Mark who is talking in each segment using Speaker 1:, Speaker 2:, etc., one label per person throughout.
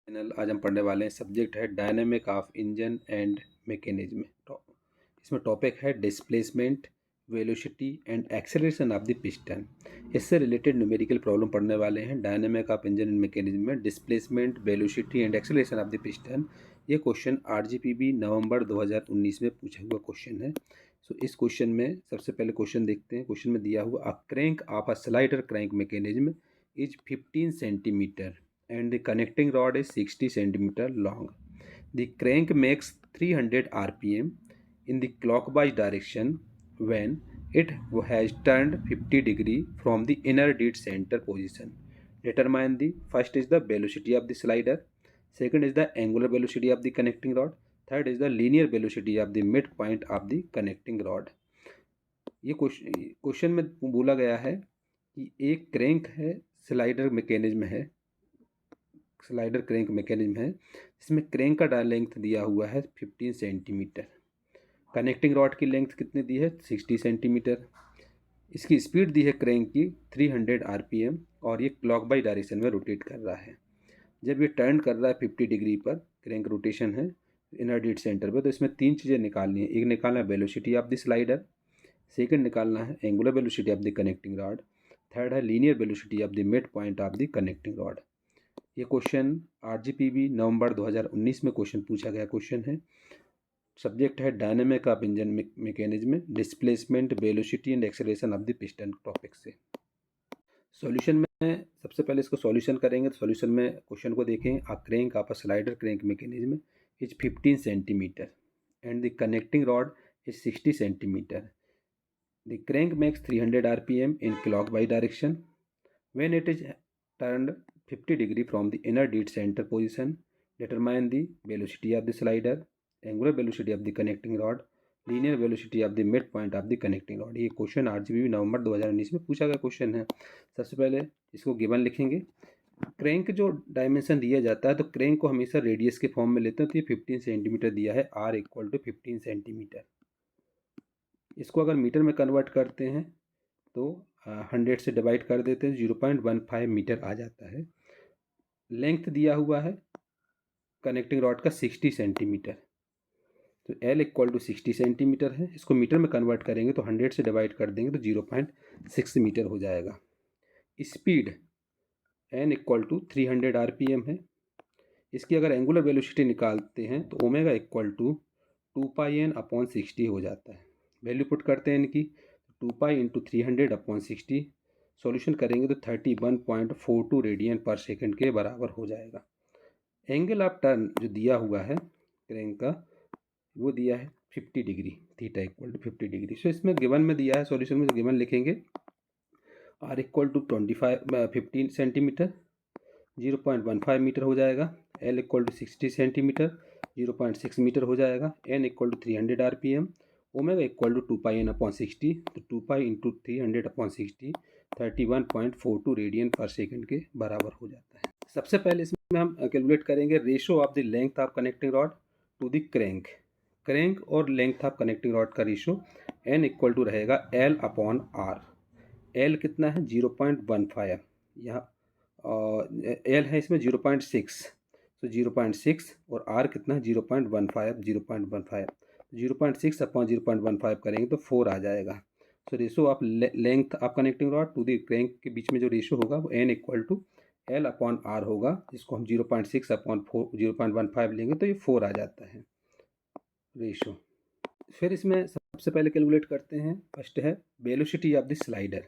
Speaker 1: Channel आज हम पढ़ने वाले हैं। सब्जेक्ट है dynamic of engine and mechanism. इसमें टॉपिक है displacement, velocity and acceleration of the piston. इससे रिलेटेड न्यूमेरिकल प्रॉब्लम पढ़ने वाले हैं। Dynamic of engine and mechanism में displacement, velocity and acceleration of the piston. ये क्वेश्चन आरजीपीबी नवंबर 2019 में पूछा हुआ क्वेश्चन है। सो इस क्वेश्चन में सबसे पहले क्वेश्चन देखते हैं। क्वेश्चन में दिया हुआ a crank of a slider crank mechanism is 15 centimetre and the connecting rod is 60 centimeter long. The crank makes 300 rpm in the clockwise direction when it has turned 50 degree from the inner dead center position. Determine the first is the velocity of the slider, second is the angular velocity of the connecting rod, third is the linear velocity of the midpoint of the connecting rod. ये question में बोला गया है कि एक crank है, slider mechanism है, slider crank mechanism है। इसमें क्रैंक का लेंथ दिया हुआ है 15 सेंटीमीटर। कनेक्टिंग रॉड की लेंथ कितनी दी है? 60 सेंटीमीटर। इसकी स्पीड दी है क्रैंक की 300 आरपीएम और ये क्लॉक बाई डायरेक्शन में रोटेट कर रहा है। जब ये टर्न कर रहा है 50 डिग्री पर, क्रैंक रोटेशन है इनर डेड सेंटर पर, तो इसमें तीन चीज़ें निकालनी है। एक निकालना है velocity of the slider, second निकालना है angular velocity of the connecting rod, third है linear velocity of the mid point of the connecting rod. ये क्वेश्चन आरजीपीबी नवंबर 2019 में क्वेश्चन पूछा गया क्वेश्चन है। सब्जेक्ट है dynamic of engine mechanism, displacement, velocity and acceleration of the piston topic से। Solution में सबसे पहले इसको सॉल्यूशन करेंगे। तो सॉल्यूशन में क्वेश्चन को देखें। A crank of a slider crank mechanism is 15 centimetre and the connecting rod is 60 centimetre. The crank makes 300 RPM in clockwise direction when it is turned 50 degree from the inner dead center position. Determine the velocity of the slider, angular velocity of the connecting rod, linear velocity of the midpoint of the connecting rod. ये question RGB नवंबर 2019 में पूछा गया question है। सबसे पहले इसको given लिखेंगे। Crank जो डायमेंशन दिया जाता है, तो क्रैंक को हमेशा रेडियस के फॉर्म में लेते हैं। तो ये 15 सेंटीमीटर दिया है, आर इक्वल टू 15 सेंटीमीटर। इसको अगर मीटर में कन्वर्ट करते हैं तो 100 से डिवाइड कर देते हैं, 0.15 मीटर आ जाता है। लेंथ दिया हुआ है कनेक्टिंग रॉड का 60 सेंटीमीटर, तो L इक्वल टू 60 सेंटीमीटर है। इसको मीटर में कन्वर्ट करेंगे तो 100 से डिवाइड कर देंगे तो 0.6 मीटर हो जाएगा। Speed N equal to 300 RPM है। इसकी अगर एंगुलर वेलोसिटी निकालते हैं तो ओमेगा इक्वल टू 2πn/60 हो जाता है। वैल्यू पुट करते हैं इनकी, 2π इंटू 300/60 सॉल्यूशन करेंगे तो 31.42 रेडियन पर सेकंड के बराबर हो जाएगा। एंगल ऑफ टर्न जो दिया हुआ है क्रैंक का, वो दिया है 50 degree, theta equal to 50 degree. So इसमें गिवन में दिया है, सॉल्यूशन में गिवन लिखेंगे r equal to 15 centimetre, 0.15 metre हो जाएगा। L equal to 60 centimetre, 0.6 metre हो जाएगा। N equal to 300 RPM, omega equal to 2πn/60, तो 2π इंटू 300/60 31.42 रेडियन पर सेकंड के बराबर हो जाता है। सबसे पहले इसमें हम कैलकुलेट करेंगे ratio of the length of connecting rod to the crank. Crank और लेंथ ऑफ कनेक्टिंग रॉड का रेशो एन इक्वल टू रहेगा L/R। एल कितना है? 0.15। यहाँ एल है इसमें 0.6, तो 0.6 और आर कितना है? 0.15। 0.6/0.15 करेंगे तो 4 आ जाएगा। So ratio of length of connecting rod to the crank के बीच में जो रेशो होगा वो एन इक्वल टू L/R होगा। इसको हम 0.6/4 0.15 लेंगे तो ये 4 आ जाता है रेशो। फिर इसमें सबसे पहले कैलकुलेट करते हैं। फर्स्ट है velocity of the slider.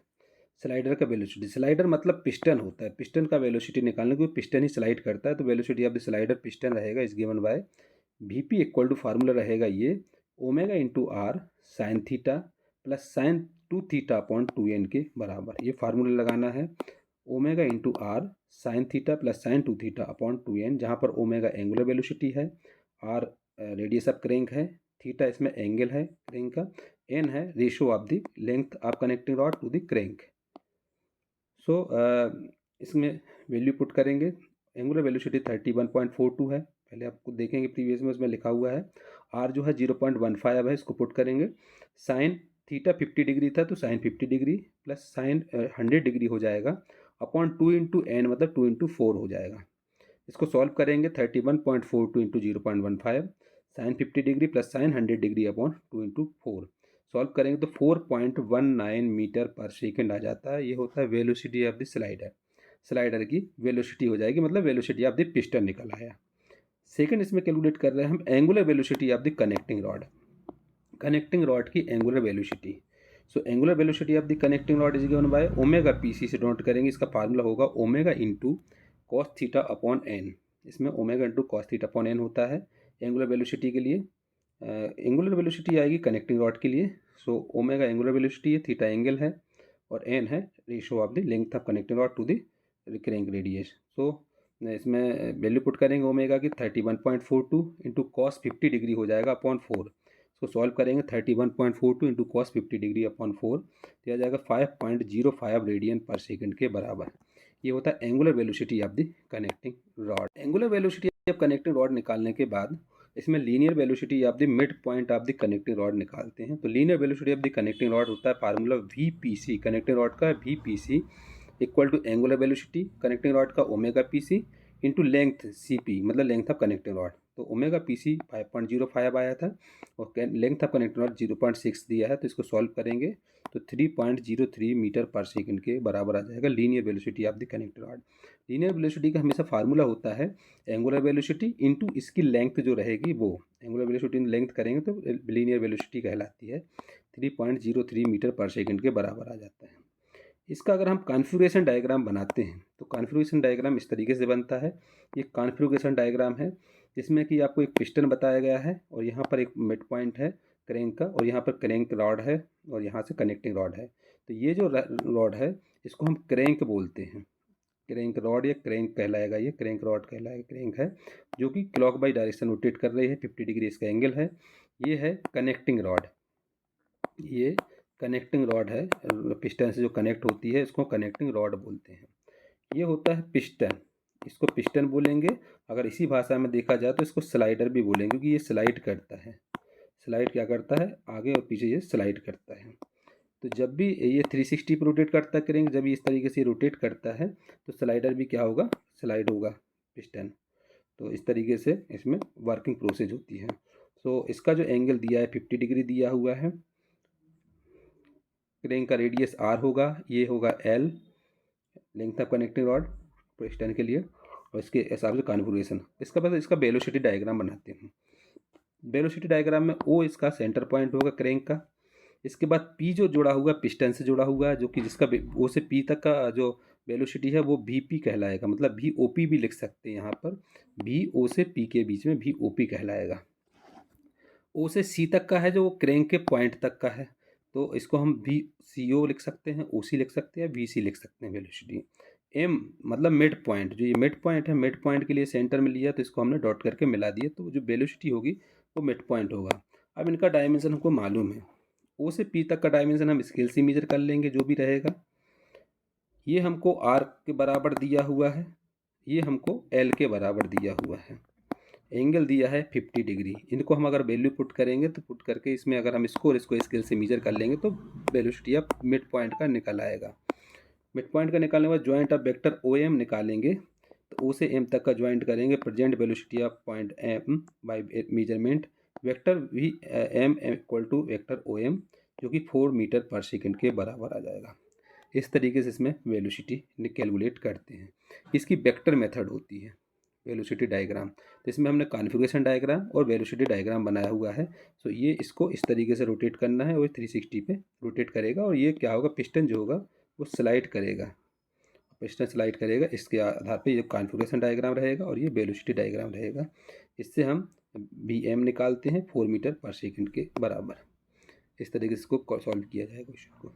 Speaker 1: Slider का वेलोसिटी, स्लाइडर मतलब पिस्टन होता है, पिस्टन का वेलोसिटी निकालने को, पिस्टन ही स्लाइड करता है, तो velocity of the slider piston रहेगा इस given by VP equal to formula रहेगा ये omega into R sine theta plus sine 2θ/2n के बराबर। ये फार्मूला लगाना है, omega into R sine theta plus sine 2θ/2n, जहाँ पर ओमेगा एंगुलर वेलोसिटी है, आर रेडियस ऑफ क्रैंक है, थीटा इसमें एंगल है क्रैंक का, एन है ratio of the length of connecting rod to the crank. सो इसमें वैल्यू पुट करेंगे। एंगुलर वेलोसिटी 31.42 है, पहले आपको देखेंगे प्रीवियस में उसमें लिखा हुआ है। आर जो है 0.15 है, इसको पुट करेंगे। साइन थीटा 50 डिग्री था, तो sine 50 degree plus sine 100 degree हो जाएगा अपॉन 2 इंटू एन, मतलब 2 इंटू 4 हो जाएगा। इसको सॉल्व करेंगे 31.42 into 0.15 sine 50 degree plus sine 100 degree upon 2 into 4 solve करेंगे तो 4.19 मीटर पर सेकेंड आ जाता है। ये होता है वेलोसिटी ऑफ द स्लाइडर की वेलोसिटी हो जाएगी, मतलब वेलोसिटी ऑफ द पिस्टन निकल आया। सेकंड इसमें कैलकुलेट कर रहे हैं हम angular velocity of the connecting rod की angular velocity. So angular velocity of the connecting rod is given by omega p c से नोट करेंगे। इसका फार्मूला होगा omega into cos theta upon n. इसमें omega into cos theta upon n होता है angular velocity के लिए। Angular velocity आएगी कनेक्टिंग रॉड के लिए। सो ओमेगा एंगुलर वेलोसिटी है, थीटा एंगल है और एन है ratio of the length of connecting rod to the crank radius. So इसमें वैल्यू पुट करेंगे ओमेगा की 31.42 इंटू कॉस 50 डिग्री हो जाएगा अपॉन 4। इसको सॉल्व करेंगे 31.42 इंटू कॉस 50 डिग्री अपॉन 4 दिया जाएगा 5.05 रेडियन पर सेकंड के बराबर। ये होता है angular velocity of the connecting rod. Angular velocity of connecting rod निकालने के बाद इसमें linear velocity of the mid point of the connecting rod निकालते हैं। तो linear velocity of the connecting rod होता है formula v p c, connecting rod का v p c equal to angular velocity connecting rod का omega p c into length c p, मतलब length of connecting rod. तो omega p सी 5.05 आया था और length of connecting rod 0.6 दिया है। तो इसको सॉल्व करेंगे तो 3.03 मीटर पर सेकंड के बराबर आ जाएगा linear velocity of the connecting rod. Linear velocity का हमेशा फार्मूला होता है एंगुलर वेलोसिटी इंटू इसकी लेंथ जो रहेगी वो, एंगुलर वेलोसिटी लेंथ करेंगे तो लीनियर वेलोसिटी कहलाती है। 3.03 मीटर पर सेकंड के बराबर आ जाता है। इसका अगर हम कॉन्फ़िगरेशन डायग्राम बनाते हैं तो कॉन्फ़िगरेशन डायग्राम इस तरीके से बनता है। ये कॉन्फ़िगरेशन डायग्राम है जिसमें कि आपको एक पिस्टन बताया गया है और यहाँ पर एक मिड पॉइंट है क्रैंक का और यहाँ पर क्रैंक रॉड है और यहाँ से कनेक्टिंग रॉड है। तो ये जो रॉड है इसको हम क्रैंक बोलते हैं। क्रैंक रॉड या क्रैंक कहलाएगा, ये क्रैंक रॉड कहलाएगा, क्रैंक है जो कि क्लॉक बाई डायरेक्शन रोटेट कर रही है, 50 डिग्री इसका एंगल है। ये है कनेक्टिंग रॉड, ये कनेक्टिंग रॉड है, पिस्टन से जो कनेक्ट होती है इसको कनेक्टिंग रॉड बोलते हैं। ये होता है पिस्टन, इसको पिस्टन बोलेंगे। अगर इसी भाषा में देखा जाए तो इसको स्लाइडर भी बोलेंगे क्योंकि ये स्लाइड करता है। स्लाइड क्या करता है, आगे और पीछे ये स्लाइड करता है। तो जब भी ये 360 पर रोटेट करता है करेंगे, जब इस तरीके से रोटेट करता है तो स्लाइडर भी क्या होगा, स्लाइड होगा पिस्टन। तो इस तरीके से इसमें वर्किंग प्रोसेस होती है। तो इसका जो एंगल दिया है 50 डिग्री दिया हुआ है। क्रैंक का रेडियस आर होगा, ये होगा L length of connecting rod piston के लिए और इसके हिसाब से कॉन्फ़िगरेशन। इसका बस इसका वेलोसिटी डायग्राम बनाते हैं। वेलोसिटी डायग्राम में ओ इसका सेंटर पॉइंट होगा क्रैंक का। इसके बाद पी जो जुड़ा हुआ पिस्टन से जुड़ा हुआ है, जो कि जिसका ओ से पी तक का जो वेलोसिटी है वो वी पी कहलाएगा, मतलब वी ओ पी भी लिख सकते हैं यहाँ पर। वी ओ से पी के बीच में वी ओ पी कहलाएगा। ओ से सी तक का है जो वो क्रैंक के पॉइंट तक का है, तो इसको हम वी सी ओ लिख सकते हैं, ओ सी लिख सकते हैं, वी सी लिख सकते हैं वेलोसिटी। एम मतलब मिड पॉइंट, जो ये मिड पॉइंट है, मिड पॉइंट के लिए सेंटर में लिया तो इसको हमने डॉट करके मिला दिया, तो जो वेलोसिटी होगी वो मिड पॉइंट होगा। अब इनका डायमेंशन हमको मालूम है, ओ से पी तक का डायमेंशन हम स्केल से मेजर कर लेंगे जो भी रहेगा। ये हमको आर के बराबर दिया हुआ है, ये हमको एल के बराबर दिया हुआ है। एंगल दिया है 50 डिग्री। इनको हम अगर वैल्यू पुट करेंगे तो पुट करके इसमें अगर हम इसको और इसको स्केल से मेजर कर लेंगे तो वेलोसिटी ऑफ मिड पॉइंट का निकल आएगा। मिड पॉइंट का निकालने के बाद joint of vector O M निकालेंगे, तो ओ से एम तक का ज्वाइंट करेंगे, present velocity of point M by measurement vector V M equal to vector O M जो कि 4 मीटर पर सेकेंड के बराबर आ जाएगा। इस तरीके से इसमें वेलोसिटी कैलकुलेट करते हैं। इसकी वेक्टर मेथड होती है वेलोसिटी डायग्राम। तो इसमें हमने कॉन्फ़िगरेशन डायग्राम और वेलोसिटी डायग्राम बनाया हुआ है। सो ये इसको इस तरीके से रोटेट करना है और 360 पे रोटेट करेगा और ये क्या होगा, पिस्टन जो होगा वो स्लाइड करेगा, पिस्टन स्लाइड करेगा। इसके आधार पे ये कॉन्फ़िगरेशन डायग्राम रहेगा और ये वेलोसिटी डायग्राम रहेगा। इससे हम वी एम निकालते हैं 4 मीटर पर सेकंड के बराबर। इस तरीके से इसको सॉल्व किया जाएगा क्वेश्चन को।